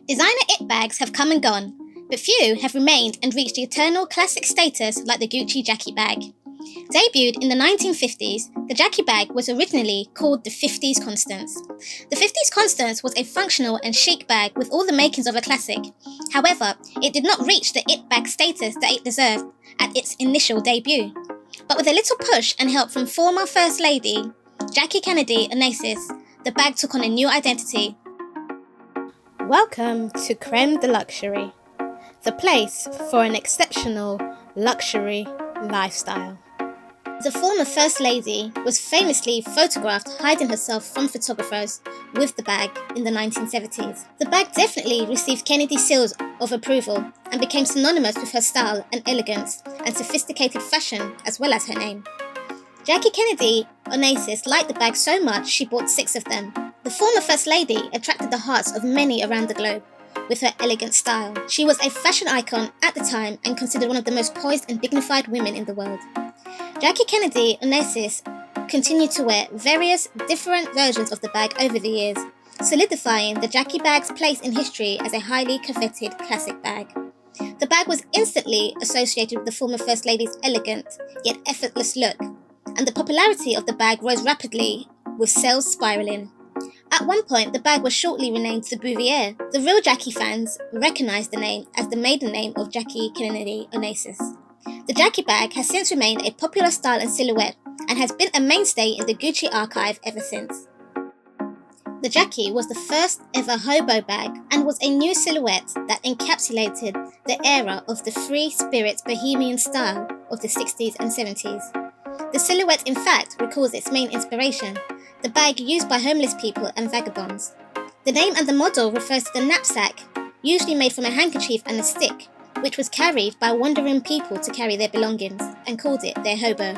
Designer it bags have come and gone, but few have remained and reached the eternal classic status like the Gucci Jackie bag. Debuted in the 1950s, the Jackie bag was originally called the 50s Constance. The 50s Constance was a functional and chic bag with all the makings of a classic. However, it did not reach the it bag status that it deserved at its initial debut. But with a little push and help from former First Lady Jackie Kennedy Onassis, the bag took on a new identity. Welcome to Creme De Luxury, the place for an exceptional luxury lifestyle. The former First Lady was famously photographed hiding herself from photographers with the bag in the 1970s. The bag definitely received Kennedy's seals of approval and became synonymous with her style and elegance and sophisticated fashion as well as her name. Jackie Kennedy Onassis liked the bag so much she bought 6 of them. The former First Lady attracted the hearts of many around the globe with her elegant style. She was a fashion icon at the time and considered one of the most poised and dignified women in the world. Jackie Kennedy Onassis continued to wear various different versions of the bag over the years, solidifying the Jackie bag's place in history as a highly coveted classic bag. The bag was instantly associated with the former First Lady's elegant yet effortless look, and the popularity of the bag rose rapidly with sales spiraling. At one point, the bag was shortly renamed the Bouvier. The real Jackie fans recognized the name as the maiden name of Jackie Kennedy Onassis. The Jackie bag has since remained a popular style and silhouette and has been a mainstay in the Gucci archive ever since. The Jackie was the first ever Hobo bag and was a new silhouette that encapsulated the era of the free-spirit bohemian style of the 60s and 70s. The silhouette, in fact, recalls its main inspiration, the bag used by homeless people and vagabonds. The name and the model refers to the knapsack, usually made from a handkerchief and a stick, which was carried by wandering people to carry their belongings, and called it their hobo.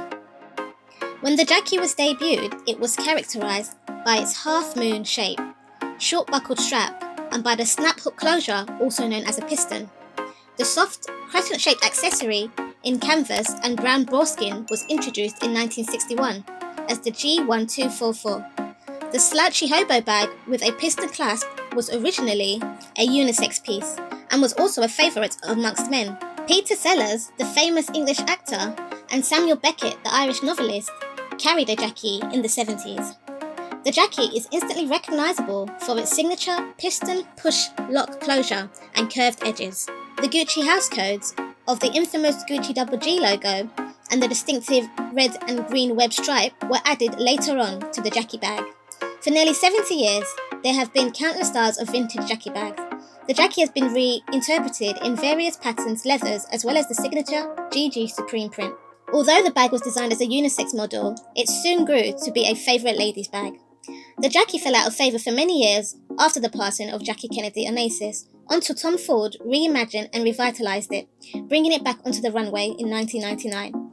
When the Jackie was debuted, it was characterised by its half-moon shape, short buckled strap, and by the snap hook closure, also known as a piston. The soft, crescent-shaped accessory in canvas and brown boreskin was introduced in 1961 as the G1244. The slouchy hobo bag with a piston clasp was originally a unisex piece and was also a favourite amongst men. Peter Sellers, the famous English actor, and Samuel Beckett, the Irish novelist, carried a Jackie in the 70s. The Jackie is instantly recognisable for its signature piston push lock closure and curved edges. The Gucci house codes of the infamous Gucci Double G logo and the distinctive red and green web stripe were added later on to the Jackie bag. For nearly 70 years, there have been countless styles of vintage Jackie bags. The Jackie has been reinterpreted in various patterns, leathers, as well as the signature GG Supreme print. Although the bag was designed as a unisex model, it soon grew to be a favourite ladies' bag. The Jackie fell out of favour for many years after the passing of Jackie Kennedy Onassis, until Tom Ford reimagined and revitalised it, bringing it back onto the runway in 1999.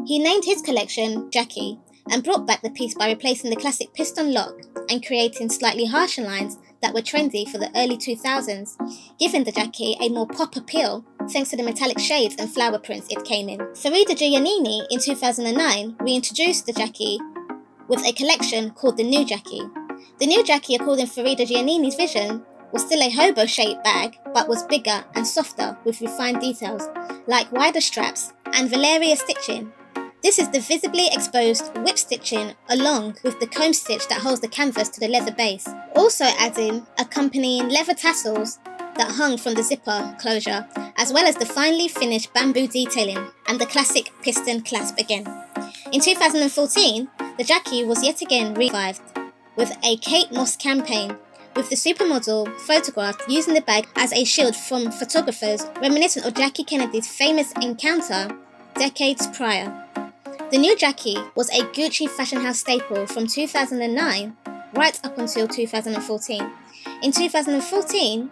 He named his collection Jackie and brought back the piece by replacing the classic piston lock and creating slightly harsher lines that were trendy for the early 2000s, giving the Jackie a more pop appeal thanks to the metallic shades and flower prints it came in. Farida Giannini in 2009 reintroduced the Jackie with a collection called the New Jackie. The New Jackie, according to Farida Giannini's vision, was still a hobo-shaped bag, but was bigger and softer with refined details, like wider straps and Valeria stitching. This is the visibly exposed whip stitching along with the comb stitch that holds the canvas to the leather base, also adding accompanying leather tassels that hung from the zipper closure, as well as the finely finished bamboo detailing and the classic piston clasp again. In 2014, the Jackie was yet again revived with a Kate Moss campaign, with the supermodel photographed using the bag as a shield from photographers reminiscent of Jackie Kennedy's famous encounter decades prior. The New Jackie was a Gucci fashion house staple from 2009 right up until 2014. In 2014,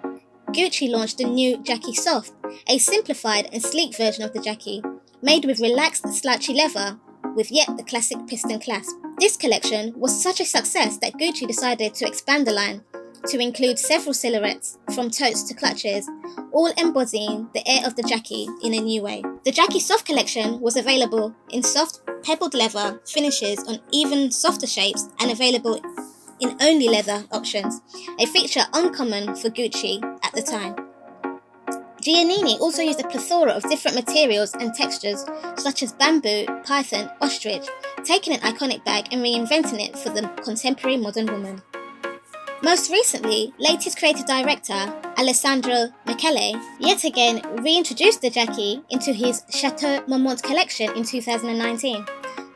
Gucci launched the New Jackie Soft, a simplified and sleek version of the Jackie, made with relaxed slouchy leather with yet the classic piston clasp. This collection was such a success that Gucci decided to expand the line to include several silhouettes, from totes to clutches, all embodying the air of the Jackie in a new way. The Jackie Soft collection was available in soft pebbled leather finishes on even softer shapes and available in only leather options, a feature uncommon for Gucci at the time. Giannini also used a plethora of different materials and textures, such as bamboo, python, ostrich, taking an iconic bag and reinventing it for the contemporary modern woman. Most recently, latest creative director Alessandro Michele yet again reintroduced the Jackie into his Chateau Marmont collection in 2019,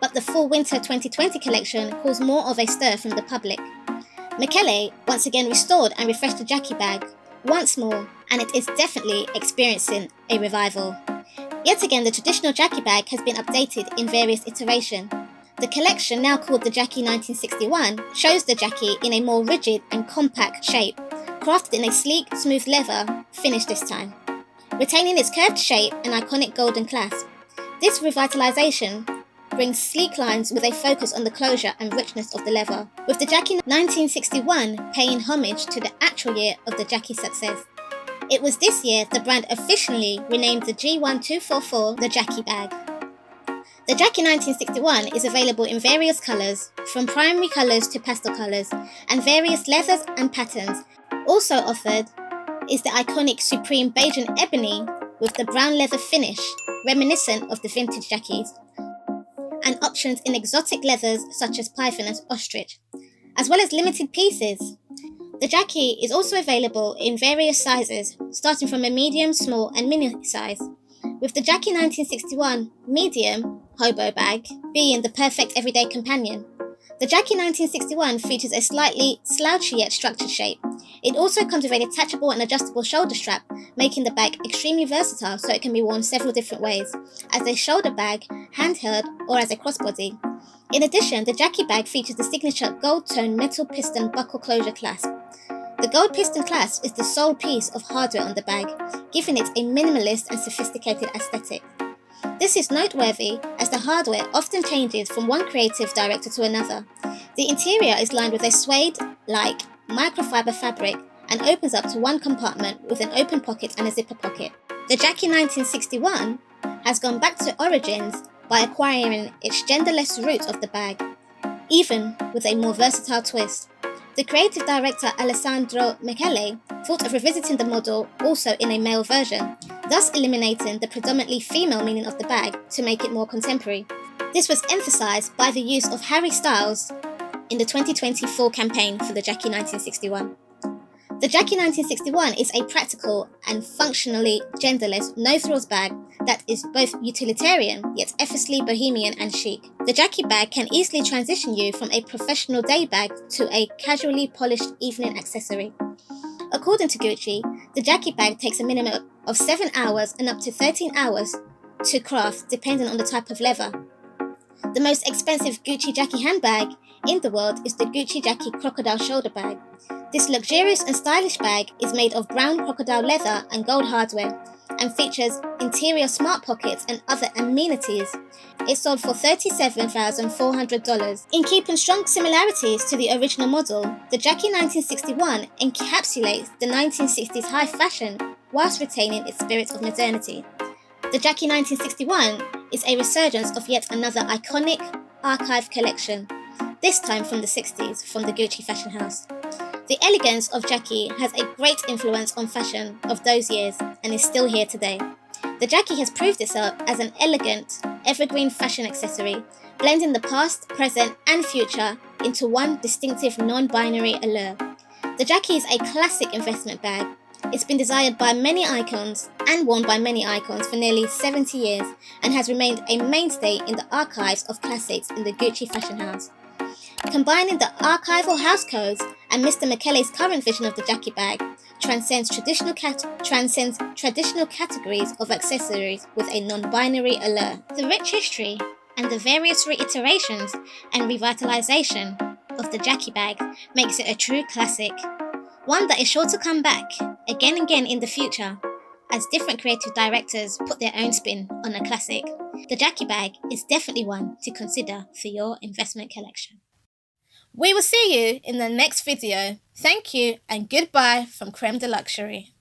but the Fall-Winter 2020 collection caused more of a stir from the public. Michele once again restored and refreshed the Jackie bag once more, and it is definitely experiencing a revival. Yet again, the traditional Jackie bag has been updated in various iterations. The collection, now called the Jackie 1961, shows the Jackie in a more rigid and compact shape, crafted in a sleek, smooth leather finish this time, retaining its curved shape and iconic golden clasp. This revitalization brings sleek lines with a focus on the closure and richness of the leather, with the Jackie 1961 paying homage to the actual year of the Jackie's success. It was this year the brand officially renamed the G1244 the Jackie bag. The Jackie 1961 is available in various colours, from primary colours to pastel colours, and various leathers and patterns. Also offered is the iconic Supreme beige and ebony with the brown leather finish, reminiscent of the vintage Jackies, and options in exotic leathers such as python and ostrich, as well as limited pieces. The Jackie is also available in various sizes, starting from a medium, small and mini size, with the Jackie 1961 medium Hobo bag being the perfect everyday companion. The Jackie 1961 features a slightly slouchy yet structured shape. It also comes with a detachable and adjustable shoulder strap, making the bag extremely versatile so it can be worn several different ways, as a shoulder bag, handheld, or as a crossbody. In addition, the Jackie bag features the signature gold-tone metal piston buckle closure clasp. The gold piston clasp is the sole piece of hardware on the bag, giving it a minimalist and sophisticated aesthetic. This is noteworthy as the hardware often changes from one creative director to another. The interior is lined with a suede-like microfiber fabric and opens up to one compartment with an open pocket and a zipper pocket. The Jackie 1961 has gone back to origins by acquiring its genderless root of the bag, even with a more versatile twist. The creative director Alessandro Michele thought of revisiting the model also in a male version, thus eliminating the predominantly female meaning of the bag to make it more contemporary. This was emphasised by the use of Harry Styles in the 2020 fall campaign for the Jackie 1961. The Jackie 1961 is a practical and functionally genderless no-frills bag that is both utilitarian yet effortlessly bohemian and chic. The Jackie bag can easily transition you from a professional day bag to a casually polished evening accessory. According to Gucci, the Jackie bag takes a minimum of 7 hours and up to 13 hours to craft depending on the type of leather. The most expensive Gucci Jackie handbag in the world is the Gucci Jackie Crocodile shoulder bag. This luxurious and stylish bag is made of brown crocodile leather and gold hardware and features interior smart pockets and other amenities. It sold for $37,400. In keeping strong similarities to the original model, the Jackie 1961 encapsulates the 1960s high fashion whilst retaining its spirit of modernity. The Jackie 1961 is a resurgence of yet another iconic archive collection, this time from the 60s from the Gucci fashion house. The elegance of Jackie has a great influence on fashion of those years and is still here today. The Jackie has proved itself as an elegant, evergreen fashion accessory, blending the past, present and future into one distinctive non-binary allure. The Jackie is a classic investment bag. It's been desired by many icons and worn by many icons for nearly 70 years and has remained a mainstay in the archives of classics in the Gucci fashion house. Combining the archival house codes and Mr. Michele's current vision of the Jackie bag transcends traditional categories of accessories with a non-binary allure. The rich history and the various reiterations and revitalization of the Jackie bag makes it a true classic, one that is sure to come back again and again in the future as different creative directors put their own spin on a classic. The Jackie bag is definitely one to consider for your investment collection. We will see you in the next video. Thank you and goodbye from Creme De Luxury.